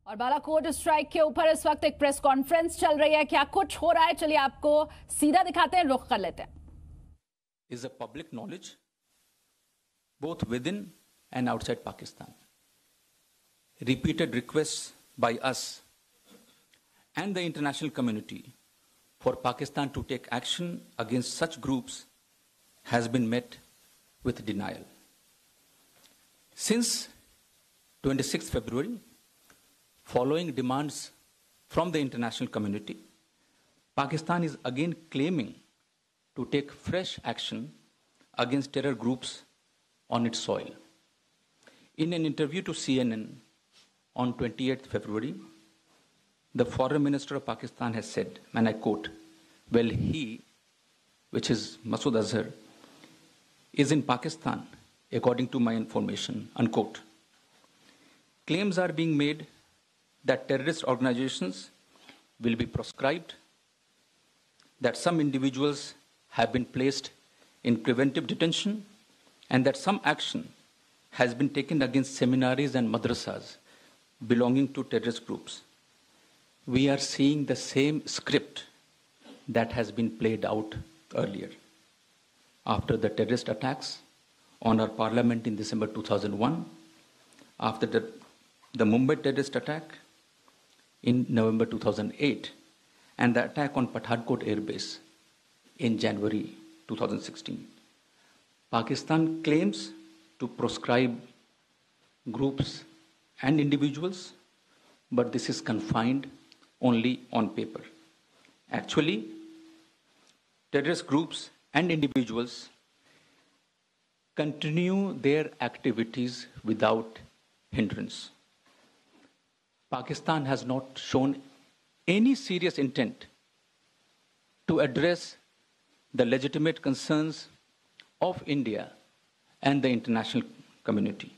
और बालाकोट स्ट्राइक के ऊपर इस वक्त एक प्रेस कॉन्फ्रेंस चल रही है। क्या कुछ हो रहा है, चलिए आपको सीधा दिखाते हैं, रुख कर लेते हैं। Is a public knowledge both within and outside Pakistan. Repeated requests by us and the international community for Pakistan to take action against such groups has been met with denial. Since 26 February, following demands from the international community, Pakistan is again claiming to take fresh action against terror groups on its soil. In an interview to CNN on 28th February, the Foreign Minister of Pakistan has said, and I quote, "Well, he, which is Masood Azhar, is in Pakistan, according to my information," unquote. Claims are being made that terrorist organizations will be proscribed, that some individuals have been placed in preventive detention, and that some action has been taken against seminaries and madrasas belonging to terrorist groups. We are seeing the same script that has been played out earlier. After the terrorist attacks on our parliament in December 2001, after the Mumbai terrorist attack in November 2008, and the attack on Pathankot Air Base in January 2016. Pakistan claims to proscribe groups and individuals, but this is confined only on paper. Actually, terrorist groups and individuals continue their activities without hindrance. Pakistan has not shown any serious intent to address the legitimate concerns of India and the international community.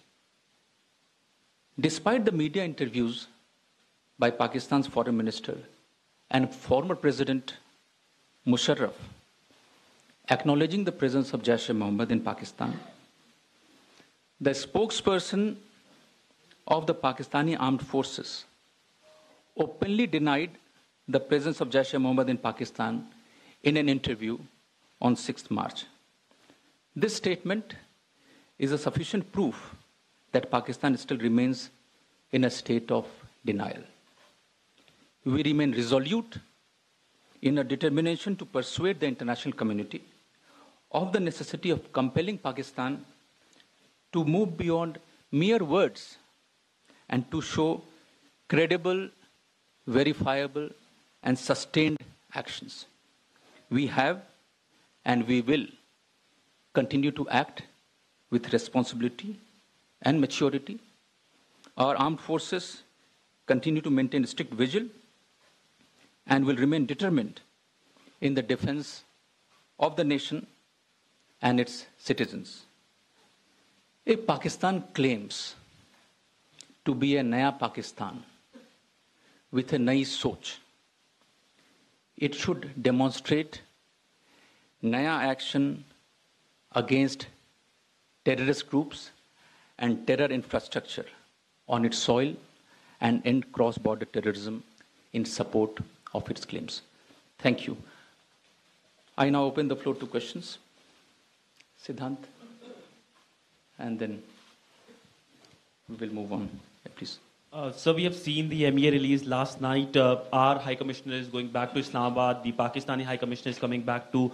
Despite the media interviews by Pakistan's foreign minister and former president Musharraf acknowledging the presence of Jaish-e-Mohammed in Pakistan, the spokesperson of the Pakistani armed forces openly denied the presence of Jaish-e-Mohammed in Pakistan in an interview on 6th March. This statement is a sufficient proof that Pakistan still remains in a state of denial. We remain resolute in our determination to persuade the international community of the necessity of compelling Pakistan to move beyond mere words and to show credible, verifiable, and sustained actions. We have and we will continue to act with responsibility and maturity. Our armed forces continue to maintain strict vigil and will remain determined in the defense of the nation and its citizens. If Pakistan claims to be a Naya Pakistan with a Nayi Soch, it should demonstrate Naya action against terrorist groups and terror infrastructure on its soil and end cross-border terrorism in support of its claims. Thank you. I now open the floor to questions. Siddhant, and then we will move on. Yeah, please. So we have seen the MEA release last night. Our High Commissioner is going back to Islamabad. The Pakistani High Commissioner is coming back to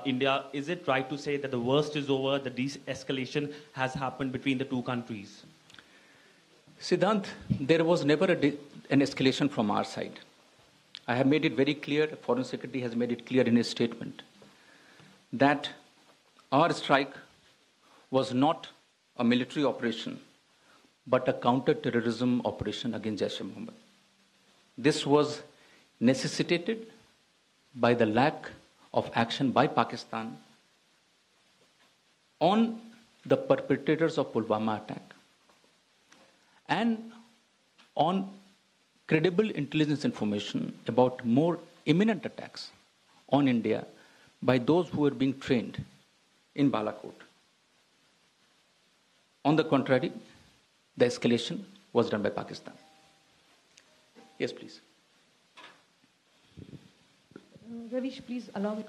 India. Is it right to say that the worst is over, the de-escalation has happened between the two countries? Siddhant, there was never an escalation from our side. I have made it very clear, the Foreign Secretary has made it clear in his statement, that our strike was not a military operation, but a counter-terrorism operation against Jaish-e-Mohammed. This was necessitated by the lack of action by Pakistan on the perpetrators of Pulwama attack and on credible intelligence information about more imminent attacks on India by those who were being trained in Balakot. On the contrary, the escalation was done by Pakistan. Yes, please. Raveesh, please allow me.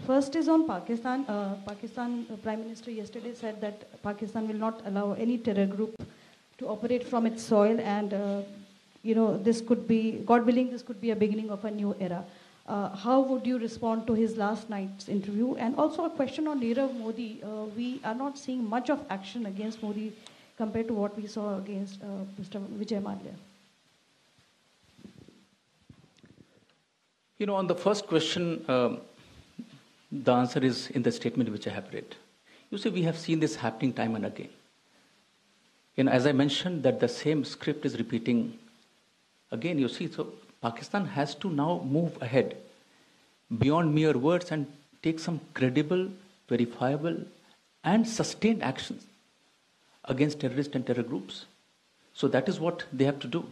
First is on Pakistan. Pakistan Prime Minister yesterday said that Pakistan will not allow any terror group to operate from its soil, and this could be, God willing, this could be a beginning of a new era. How would you respond to his last night's interview? And also a question on Nirav Modi. We are not seeing much of action against Modi compared to what we saw against Mr. Vijay Mallya. On the first question, the answer is in the statement which I have read. You see, we have seen this happening time and again. As I mentioned, that the same script is repeating again. You see, so Pakistan has to now move ahead beyond mere words and take some credible, verifiable, and sustained actions against terrorists and terror groups. So that is what they have to do.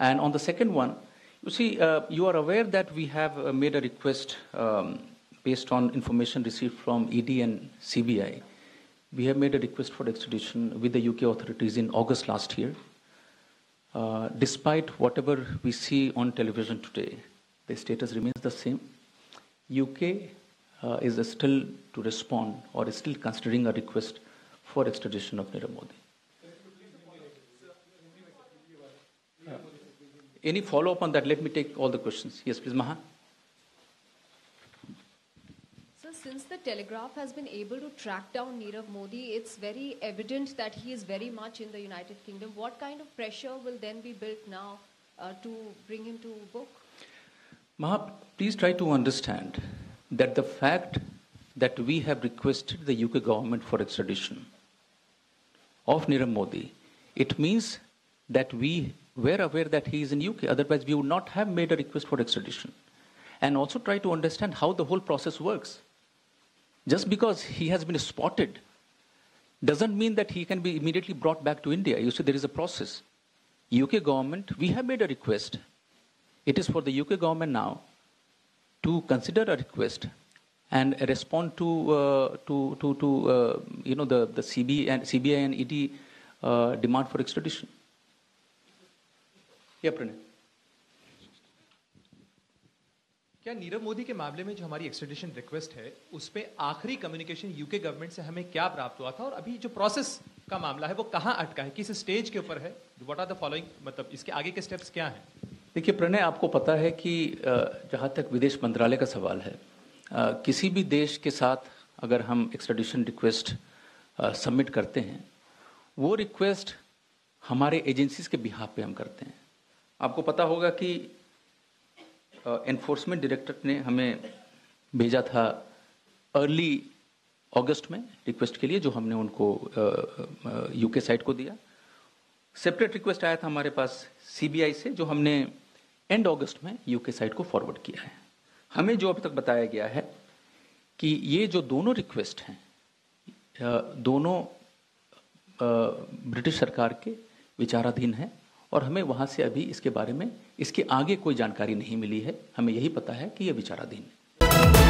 And on the second one, you see, you are aware that we have made a request based on information received from ED and CBI. We have made a request for extradition with the UK authorities in August last year. Despite whatever we see on television today, the status remains the same. UK is still to respond or is still considering a request for extradition of Nirav Modi. Any follow-up on that? Let me take all the questions. Yes, please, Maha. So since the Telegraph has been able to track down Nirav Modi, it's very evident that he is very much in the United Kingdom. What kind of pressure will then be built now to bring him to book? Maha, please try to understand that the fact that we have requested the UK government for extradition of Nirav Modi, it means that we were aware that he is in UK. Otherwise, we would not have made a request for extradition. And also try to understand how the whole process works. Just because he has been spotted doesn't mean that he can be immediately brought back to India. You see, there is a process. UK government, we have made a request. It is for the UK government now to consider a request and respond to the CBI and ED demand for extradition. Yeah, Pranay. क्या नीरव मोदी के मामले में जो हमारी extradition request है उस पे आखिरी कम्युनिकेशन यूके गवर्नमेंट से हमें क्या प्राप्त हुआ था और अभी जो प्रोसेस का मामला है वो कहां अटका है, किस स्टेज के ऊपर है, व्हाट आर द फॉलोइंग, मतलब इसके आगे के स्टेप्स क्या हैं? देखिए प्रणय, आपको पता है कि जहां तक विदेश मंत्रालय का सवाल है, किसी भी देश के साथ अगर हम एक्सट्रेडिशन रिक्वेस्ट सबमिट करते हैं, वो रिक्वेस्ट हमारे एजेंसीज के बिहाफ पे हम करते हैं। आपको पता होगा कि एनफोर्समेंट डायरेक्टरेट ने हमें भेजा था अर्ली अगस्त में रिक्वेस्ट के लिए, जो हमने उनको यूके साइट को दिया। सेपरेट रिक्वेस्ट आया था हमारे पास सीबीआई से, जो हमने एंड अगस्त में यूके साइट को फॉरवर्ड किया है। हमें जो अब तक बताया गया है कि ये जो दोनों रिक्वेस्ट हैं, दोनों ब्रिटिश सरकार के विचाराधीन हैं और हमें वहाँ से अभी इसके बारे में इसके आगे कोई जानकारी नहीं मिली है। हमें यही पता है कि ये विचाराधीन है।